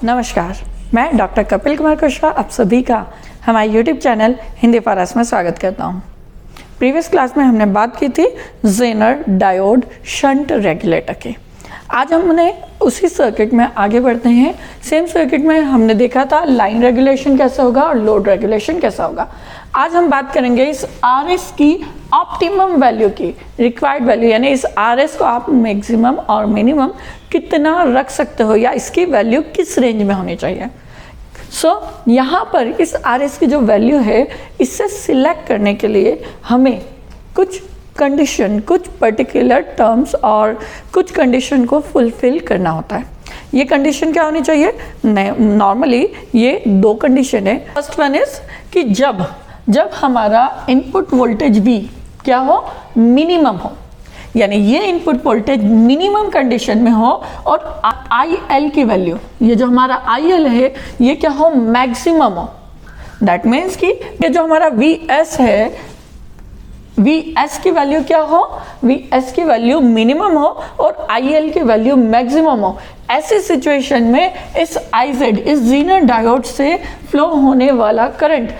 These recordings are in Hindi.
नमस्कार, मैं डॉक्टर कपिल कुमार कुशवाहा आप सभी का हमारे यूट्यूब चैनल हिंदी फॉरस में स्वागत करता हूं। प्रीवियस क्लास में हमने बात की थी जेनर डायोड शंट रेगुलेटर की। आज हमने उसी सर्किट में आगे बढ़ते हैं। सेम सर्किट में हमने देखा था लाइन रेगुलेशन कैसा होगा और लोड रेगुलेशन कैसा होगा। आज हम बात करेंगे इस RS की ऑप्टिमम वैल्यू की, रिक्वायर्ड वैल्यू, यानी इस RS को आप मैक्सिमम और मिनिमम कितना रख सकते हो या इसकी वैल्यू किस रेंज में होनी चाहिए। यहाँ पर इस RS की जो वैल्यू है इससे सिलेक्ट करने के लिए हमें कुछ कंडीशन, कुछ पर्टिकुलर टर्म्स और कुछ कंडीशन को फुलफिल करना होता है। ये कंडीशन क्या होनी चाहिए? नॉर्मली ये दो कंडीशन है। फर्स्ट वन इज कि जब हमारा इनपुट वोल्टेज V क्या हो, मिनिमम हो, यानी ये इनपुट वोल्टेज मिनिमम कंडीशन में हो और IL की वैल्यू, ये जो हमारा IL है ये क्या हो, मैक्सिमम हो। दैट मीन्स कि ये जो हमारा VS है, VS की वैल्यू क्या हो, VS की वैल्यू मिनिमम हो और IL की वैल्यू मैक्सिमम हो। ऐसी सिचुएशन में इस IZ, इस ज़ीनर डायोड से फ्लो होने वाला करंट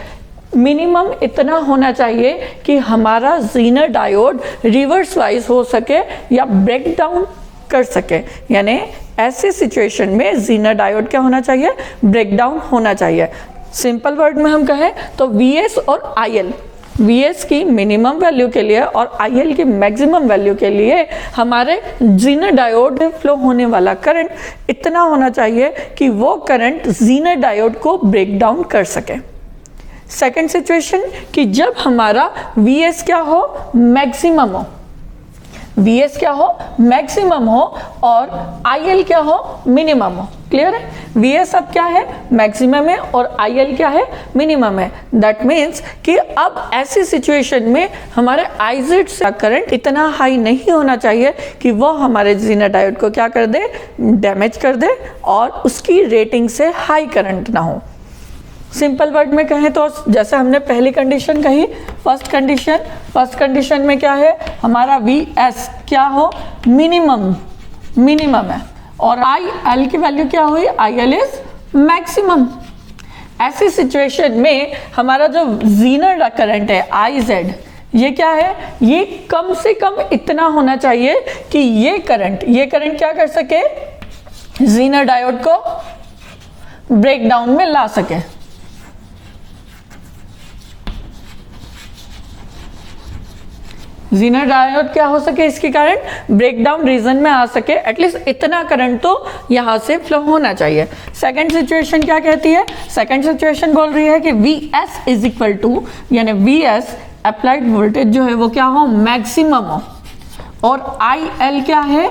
मिनिमम इतना होना चाहिए कि हमारा ज़ीनर डायोड रिवर्स वाइज हो सके या ब्रेक डाउन कर सके। यानी ऐसे सिचुएशन में ज़ीनर डायोड क्या होना चाहिए, ब्रेक डाउन होना चाहिए। सिंपल वर्ड में हम कहें तो VS और IL, VS की मिनिमम वैल्यू के लिए और IL की मैक्सिमम वैल्यू के लिए हमारे ज़ीनर डायोड में फ्लो होने वाला करंट इतना होना चाहिए कि वो करंट ज़ीनर डायोड को ब्रेक डाउन कर सके। सेकेंड सिचुएशन कि जब हमारा VS क्या हो, मैक्सिमम हो, VS क्या हो, मैक्सिमम हो और IL क्या हो, मिनिमम हो। क्लियर है? VS अब क्या है, मैक्सिमम है और IL क्या है, मिनिमम है। दैट मीन्स कि अब ऐसी सिचुएशन में हमारे IZ से करंट इतना हाई नहीं होना चाहिए कि वो हमारे ज़ीनर डायोड को क्या कर दे, डैमेज कर दे और उसकी रेटिंग से हाई करंट ना हो। सिंपल वर्ड में कहें तो जैसे हमने पहली कंडीशन कही, फर्स्ट कंडीशन में क्या है, हमारा VS क्या हो, मिनिमम है और IL की वैल्यू क्या हुई, IL इज मैक्सिमम। ऐसी सिचुएशन में हमारा जो ज़ीनर करंट है IZ, ये क्या है, ये कम से कम इतना होना चाहिए कि ये करंट क्या कर सके, ज़ीनर डायोड को ब्रेक डाउन में ला सके। ज़ीनर डायोड क्या हो सके, इसके कारण ब्रेकडाउन रीजन में आ सके। एटलीस्ट इतना करंट तो यहाँ से फ्लो होना चाहिए। सेकंड सिचुएशन क्या कहती है, सेकंड सिचुएशन बोल रही है कि VS इज इक्वल टू, यानी VS अप्लाइड वोल्टेज जो है वो क्या हो, मैक्सिमम हो और IL क्या है,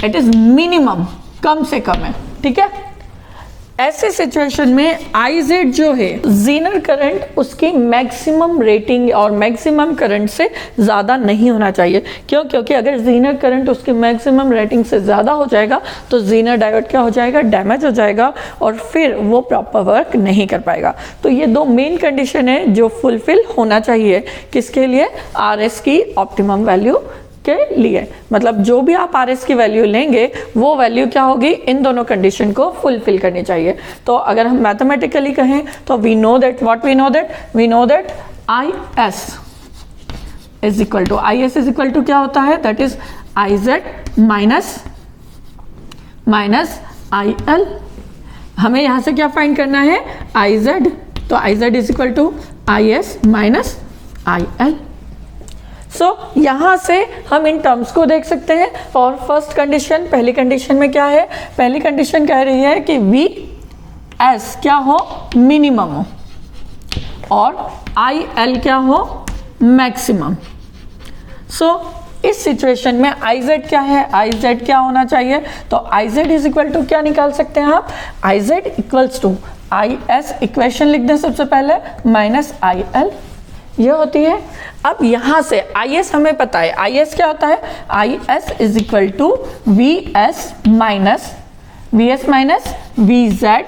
इट इज मिनिमम, कम से कम है। ठीक है? ऐसे सिचुएशन में IZ जो है, ज़ीनर करंट उसकी मैक्सिमम रेटिंग और मैक्सिमम करंट से ज़्यादा नहीं होना चाहिए। क्यों? क्योंकि अगर ज़ीनर करंट उसकी मैक्सिमम रेटिंग से ज़्यादा हो जाएगा तो ज़ीनर डायोड क्या हो जाएगा, डैमेज हो जाएगा और फिर वो प्रॉपर वर्क नहीं कर पाएगा। तो ये दो मेन कंडीशन है जो फुलफिल होना चाहिए किसके लिए, RS की ऑप्टिमम वैल्यू के लिए। मतलब जो भी आप RS की वैल्यू लेंगे वो वैल्यू क्या होगी, इन दोनों कंडीशन को फुलफिल करनी चाहिए। तो अगर हम मैथमेटिकली कहें तो we know that IS is equal to क्या होता है, that is IZ minus IL। हमें यहाँ से क्या फाइंड करना है, IZ, तो IZ is equal to IS minus IL। यहाँ से हम इन टर्म्स को देख सकते हैं। और फर्स्ट कंडीशन, पहली कंडीशन में क्या है, पहली कंडीशन कह रही है कि VS क्या हो, मिनिमम हो और IL क्या हो, मैक्सिमम। इस सिचुएशन में IZ क्या है, IZ क्या होना चाहिए, तो IZ इज इक्वल टू क्या निकाल सकते हैं आप, IZ equals to IS, equation लिख दें सबसे पहले, माइनस IL, ये होती है। अब यहाँ से IS हमें पता है, IS क्या होता है, IS is equal to VS minus VZ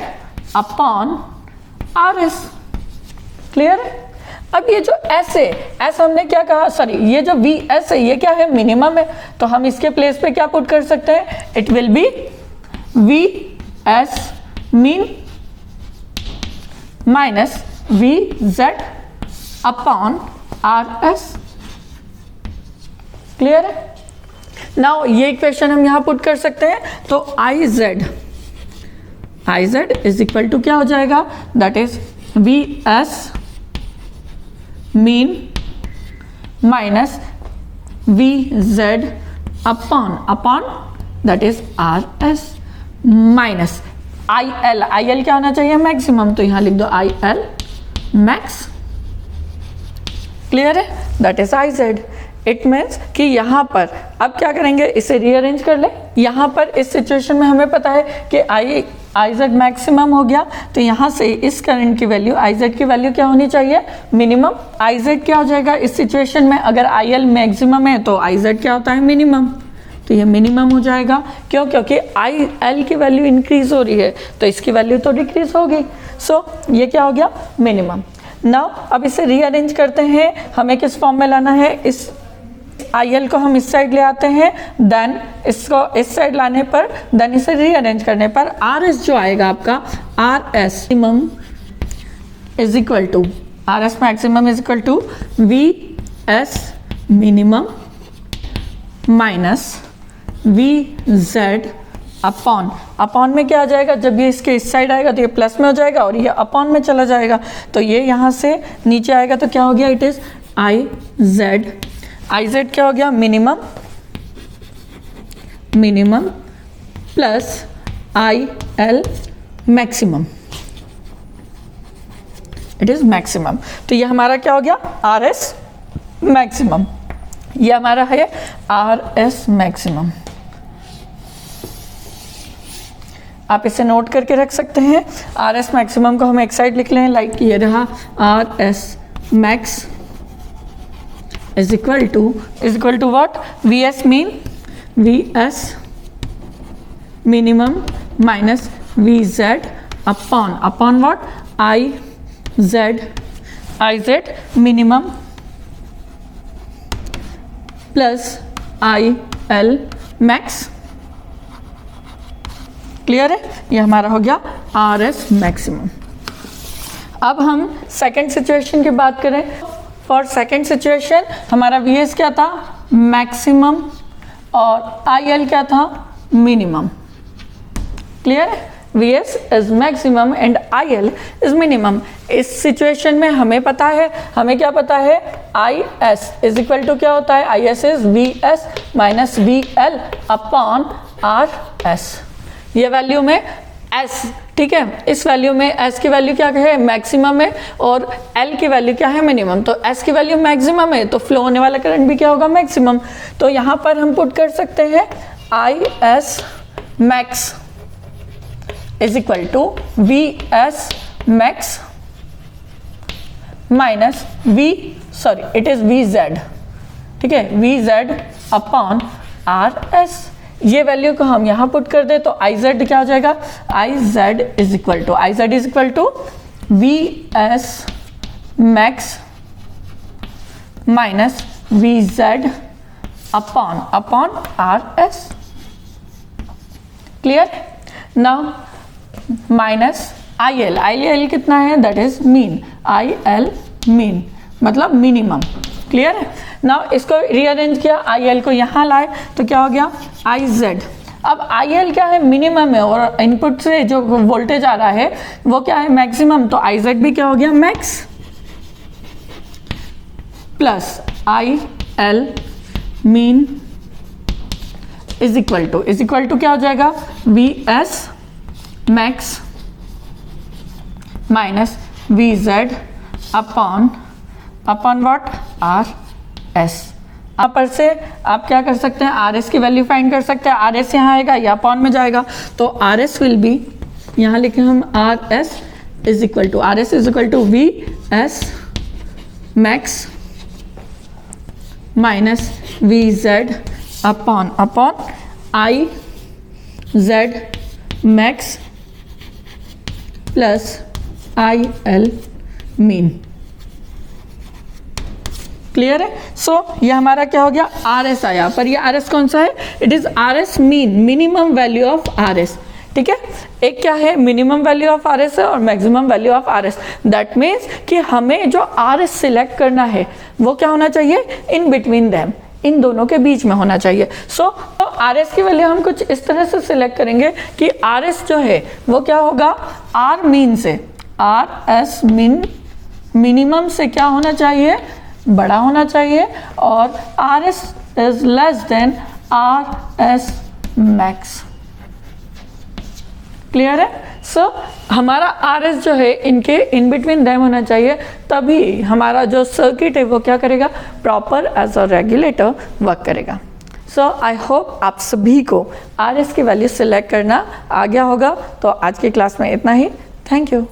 upon RS। Clear है? अब ये जो S हमने क्या कहा, सॉरी, ये जो VS है ये क्या है, मिनिमम है, तो हम इसके प्लेस पे क्या पुट कर सकते हैं, it will be VS mean minus V Z upon R S. Clear है? नाउ ये इक्वेशन हम यहां पुट कर सकते हैं, तो I Z is equal to क्या हो जाएगा, that is V S mean minus V Z upon that is R S minus I L क्या होना चाहिए, मैक्सिमम, तो यहां लिख दो आई एल मैक्स। क्लियर है? That is I Z. It means कि यहाँ पर अब क्या करेंगे, इसे रीअरेंज कर ले। यहाँ पर इस सिचुएशन में हमें पता है कि आई जेड मैक्सिमम हो गया, तो यहाँ से इस करंट की वैल्यू आई जेड की वैल्यू क्या होनी चाहिए, मिनिमम। आई जेड क्या हो जाएगा इस सिचुएशन में, अगर आई एल मैक्सिमम है तो आई जेड क्या होता है, मिनिमम, तो ये मिनिमम हो जाएगा। क्यों? क्योंकि आई एल की वैल्यू इंक्रीज हो रही है तो इसकी वैल्यू तो डिक्रीज होगी। सो ये क्या हो गया, मिनिमम। नाउ अब इसे रीअरेंज करते हैं, हमें किस फॉर्म में लाना है, इस आई एल को हम इस साइड ले आते हैं, देन इसको इस साइड लाने पर, देन इसे रीअरेंज करने पर आर एस जो आएगा आपका, R S minimum is equal to, R S maximum is equal to V S minimum minus V Z upon में क्या आ जाएगा, जब ये इसके इस साइड आएगा तो ये प्लस में हो जाएगा और ये अपॉन में चला जाएगा, तो ये यहाँ से नीचे आएगा तो क्या हो गया, इट इज आई जेड क्या हो गया, minimum plus I L maximum, it is maximum. तो ये हमारा क्या हो गया, आर एस मैक्सिमम, ये हमारा है आर एस मैक्सिमम। आप इसे नोट करके रख सकते हैं। आर एस मैक्सिमम को हम एक साइड लिख लें, लाइक ये रहा R S max is equal to what, V S minimum minus V Z upon what, I Z minimum plus I L max. Clear है? ये हमारा हो गया आर एस मैक्सिमम। अब हम सेकेंड सिचुएशन की बात करें। फॉर सेकेंड सिचुएशन हमारा वी एस क्या था, मैक्सिमम, और आई एल क्या था, मिनिमम। क्लियर है? V S is maximum and I L is minimum. इस सिचुएशन में हमें पता है, हमें क्या पता है, I S is equal to क्या होता है, I S is V S minus V L upon R S. ये वैल्यू में S, ठीक है, इस वैल्यू में S की वैल्यू क्या है, मैक्सिमम है, और L की वैल्यू क्या है, मिनिमम। तो S की वैल्यू मैक्सिमम है तो फ्लो होने वाला करंट भी क्या होगा, मैक्सिमम। तो यहाँ पर हम पुट कर सकते हैं I S max is equal to V S max minus it is V Z, ठीक है, V Z upon R S. ये वैल्यू को हम यहाँ पुट कर दे तो आई जेड क्या हो जाएगा, I Z is equal to V S max minus V Z upon R S. Clear? Now minus I L कितना है, that is mean, I L mean मतलब मिनिमम। क्लियर है? नाउ इसको रीअरेंज किया, आई एल को यहाँ लाए तो क्या हो गया, आई जेड। अब आई एल क्या है, मिनिमम है, और इनपुट से जो वोल्टेज आ रहा है वो क्या है, मैक्सिमम, तो आई जेड भी क्या हो गया, max plus I L mean is equal to क्या हो जाएगा, V S max minus V Z upon what, R S. यहाँ पर से आप क्या कर सकते हैं, आर एस की वैल्यू फाइंड कर सकते हैं। आर एस यहाँ आएगा या अपॉन में जाएगा, तो आर एस विल बी, यहाँ लिखे हम R S is equal to V S max minus V Z upon I Z max plus I L mean. Clear है? सो ये हमारा क्या हो गया, आर एस आया, पर ये आर एस कौन सा है, it is R S mean, minimum value of R S. ठीक है। एक क्या है, minimum value of R S है और maximum value of R S. That means कि हमें जो आर एस सिलेक्ट करना है वो क्या होना चाहिए, इन बिटवीन दैम, इन दोनों के बीच में होना चाहिए। सो आर एस की वैल्यू हम कुछ इस तरह से सिलेक्ट करेंगे कि आर एस जो है वो क्या होगा, आर मीन से, आर एस मीन मिनिमम से क्या होना चाहिए, बड़ा होना चाहिए, और are S is less than are S max. Clear है। सो हमारा आर एस जो है इनके इन बिटवीन दैम होना चाहिए, तभी हमारा जो सर्किट है वो क्या करेगा, proper as a regulator work करेगा। सो आई होप आप सभी को आर एस की वैल्यू सिलेक्ट करना आ गया होगा। तो आज की क्लास में इतना ही। Thank you.